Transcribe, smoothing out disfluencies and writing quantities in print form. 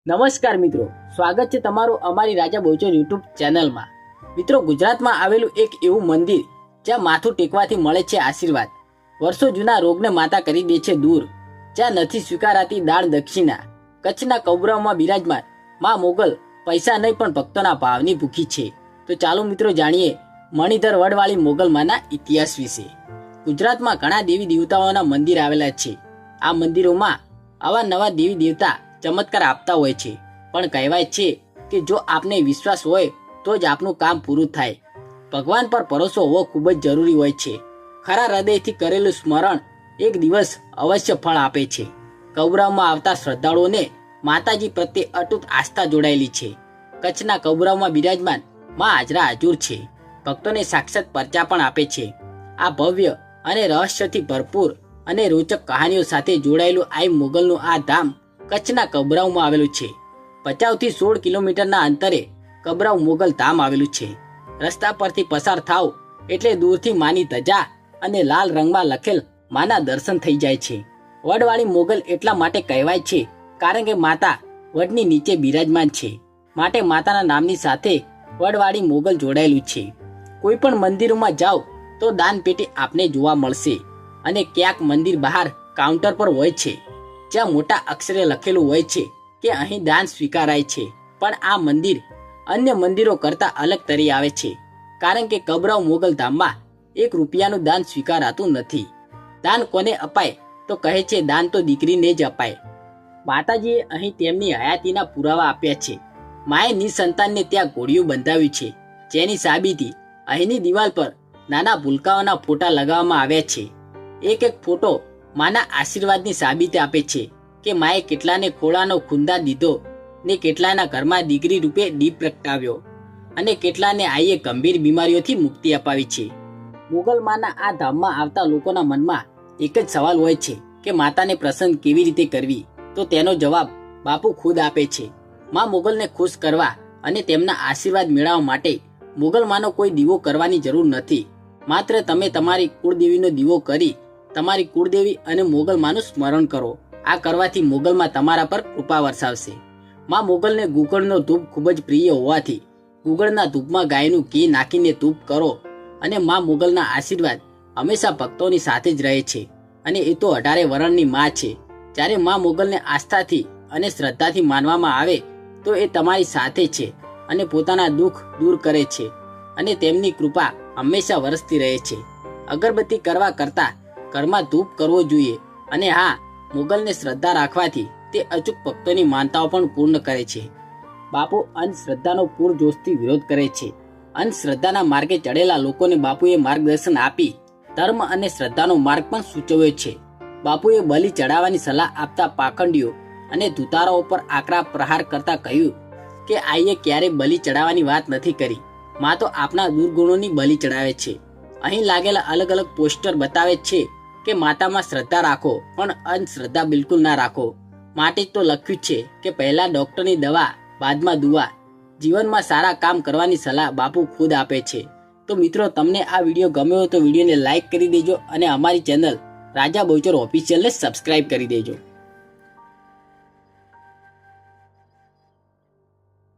નમસ્કાર મિત્રો, સ્વાગત છે તમારું અમારી રાજા બહુચર યુટ્યુબ ચેનલમાં। મિત્રો, ગુજરાતમાં આવેલું એક એવું મંદિર જ્યાં માથું ટેકવાથી મળે છે આશીર્વાદ, વર્ષો જૂના રોગને માતા કરી દે છે દૂર, જ્યાં નથી સ્વીકારાતી દાન દક્ષિણા, કચ્છના કૌબરામાં બિરાજમાન માં મોગલ પૈસા નહીં પણ ભક્તોના ભાવની ભૂખી છે। તો ચાલો મિત્રો જાણીએ મણિધર વડવાળી મોગલ માના ઇતિહાસ વિશે। ગુજરાતમાં ઘણા દેવી દેવતાઓના મંદિર આવેલા છે। આ મંદિરોમાં અવારનવાર દેવી દેવતા ચમત્કાર આપતા હોય છે, પણ કહેવાય છે કે જો આપને વિશ્વાસ હોય તો જ આપનું કામ પૂરું થાય। ભગવાન પર ભરોસો હોવો ખૂબ જ જરૂરી હોય છે। ખરા હૃદયથી કરેલું સ્મરણ એક દિવસ અવશ્ય ફળ આપે છે। કૌબરામાં આવતા શ્રદ્ધાળુઓને માતાજી પ્રત્યે અતૂટ આસ્થા જોડાયેલી છે। કચ્છના કૌબરામાં બિરાજમાન માં હાજરા હજુર છે, ભક્તોને સાક્ષાત પરચા પણ આપે છે। આ ભવ્ય અને રહસ્યથી ભરપૂર અને રોચક કહાનીઓ સાથે જોડાયેલું આ મોગલનું આ ધામ કચ્છના કબરાઉમાં આવેલું છે। ભચાઉથી 16 કિલોમીટરના અંતરે કબરાઉ મોગલ ધામ આવેલું છે। રસ્તા પરથી પસાર થાવ એટલે દૂરથી માની ધજા અને લાલ રંગમાં લખેલ માના દર્શન થઈ જાય છે। વડવાળી મોગલ એટલા માટે કહેવાય છે કારણ કે માતા વડની નીચે બિરાજમાન છે, માટે માતાના નામની સાથે વડવાળી મોગલ જોડાયેલું છે। કોઈ પણ મંદિરોમાં જાઓ તો દાન પેટી આપને જોવા મળશે, અને ક્યાંક મંદિર બહાર કાઉન્ટર પર હોય છે જ્યાં મોટા અક્ષરે લખેલું હોય છે કે અહીં દાન સ્વીકારાય છે। પણ આ મંદિર અન્ય મંદિરો કરતા અલગ તરી આવે છે, કારણ કે કબરાઉ મોગલ ધામમાં 1 રૂપિયાનું દાન સ્વીકારાતું નથી। દાન કોને અપાય તો કહે છે દાન તો દીકરીને જ અપાય। માતાજીએ અહીં તેમની હયાતીના પુરાવા આપ્યા છે। માએ નિસંતાનને ત્યાં ઘોડિયું બંધાવ્યું છે, જેની સાબિતી અહીંની દિવાલ પર નાના ભૂલકાઓના ફોટા લગાવવામાં આવ્યા છે। એક એક ફોટો માના આશીર્વાદની સાબિતી આપે છે કે માએ કેટલાને ખોળાનો ખૂંદા દીધો ને કેટલાના ઘરમાં દીકરી રૂપે દીપ પ્રગટાવ્યો, અને કેટલાને આઈએ ગંભીર બીમારીઓથી મુક્તિ અપાવી છે। મોગલ માના આ ધામમાં આવતા લોકોના મનમાં એક જ સવાલ હોય છે કે માતાને પ્રસન્ન કેવી રીતે કરવી, તો તેનો જવાબ બાપુ ખુદ આપે છે। માં મોગલને ખુશ કરવા અને તેમના આશીર્વાદ મેળવવા માટે મોગલ માનો કોઈ દીવો કરવાની જરૂર નથી, માત્ર તમે તમારી કુળદેવીનો દીવો કરી તમારી કુળદેવી અને મોગલ માનું સ્મરણ કરો। આ કરવાથી મોગલમાં તમારા પર કૃપા વરસાવશે। માં મોગલને ગુગળનો ધૂપ ખૂબ જ પ્રિય હોવાથી ગુગળના ધૂપમાં ગાયનું ઘી નાખીને ધૂપ કરો, અને માં મોગલના આશીર્વાદ હંમેશા ભક્તોની સાથે જ રહે છે। અને એ તો 18 વરણની માં છે। જ્યારે માં મોગલને આસ્થાથી અને શ્રદ્ધાથી માનવામાં આવે તો એ તમારી સાથે છે અને પોતાના દુઃખ દૂર કરે છે, અને તેમની કૃપા હંમેશા વરસતી રહે છે। અગરબત્તી કરવા કરતાં ઘરમાં ધૂપ કરવો જોઈએ, અને હા, મોગલને શ્રદ્ધા રાખવાથી તે અચૂક ભક્તોની માનતાઓ પણ પૂર્ણ કરે છે। બાપુ અંધશ્રદ્ધાનો પૂરજોશથી વિરોધ કરે છે। અંધશ્રદ્ધાના માર્ગે ચડેલા લોકોને બાપુએ માર્ગદર્શન આપી ધર્મ અને શ્રદ્ધાનો માર્ગ પણ સૂચવ્યો છે। બાપુએ બલિ ચડાવવાની સલાહ આપતા પાખંડીઓ અને ધુતારાઓ પર આકરા પ્રહાર કરતા કહ્યું કે આઈએ ક્યારે બલિ ચડાવવાની વાત નથી કરી, માં તો આપના દુર્ગુણોની બલિ ચડાવે છે। અહીં લાગેલા અલગ અલગ પોસ્ટર બતાવે છે કે માતામાં શ્રદ્ધા રાખો પણ અંધશ્રદ્ધા બિલકુલ ના રાખો, માટે જ તો લખ્યું છે કે પહેલા ડોક્ટરની દવા બાદમાં દુઆ। જીવનમાં સારા કામ કરવાની સલાહ બાપુ ખુદ આપે છે। તો મિત્રો, તમને આ વિડીયો ગમ્યો હોય તો વિડીયોને લાઈક કરી દેજો, અને અમારી ચેનલ રાજા બહુચર ઓફિશિયલને સબસ્ક્રાઇબ કરી દેજો।